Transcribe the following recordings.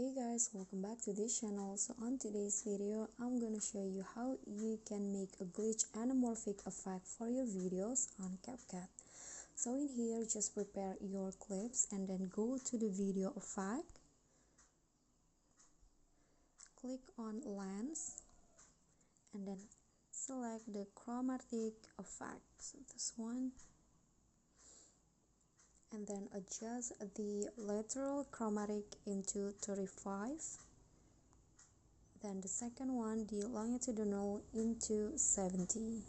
Hey guys, welcome back to this channel. So on today's video I'm gonna show you how you can make a glitch anamorphic effect for your videos on Capcut. So in here, just prepare your clips and then go to the video effect, click on lens and then select the chromatic effect, so this one, and then adjust the lateral chromatic into 35, then the second one, the longitudinal, into 70.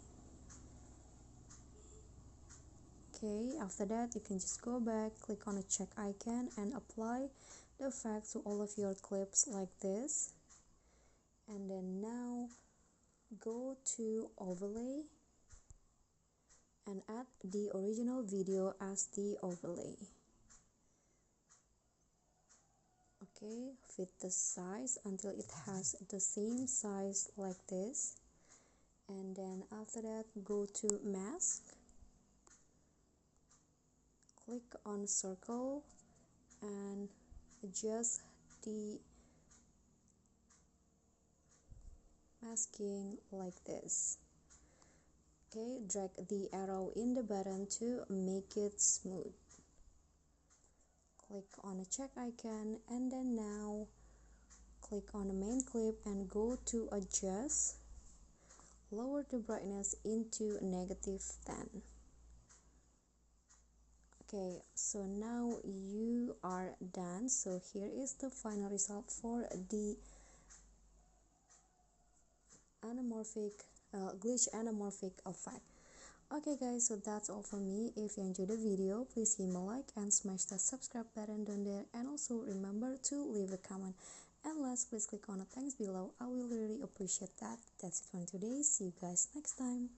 Okay, after that you can just go back, click on a check icon and apply the effect to all of your clips like this. And then now go to overlay and add the original video as the overlay. Okay, fit the size until it has the same size like this, and then after that go to mask, click on circle and adjust the masking like this. Okay, drag the arrow in the button to make it smooth. Click on a check icon and then now click on the main clip and go to adjust, lower the brightness into -10. Okay, so now you are done. So here is the final result for the anamorphic glitch anamorphic effect. Okay guys, so that's all for me. If you enjoyed the video, please give me a like and smash that subscribe button down there, and also remember to leave a comment, and last, please click on the thanks below. I will really appreciate that. That's it for today. See you guys next time.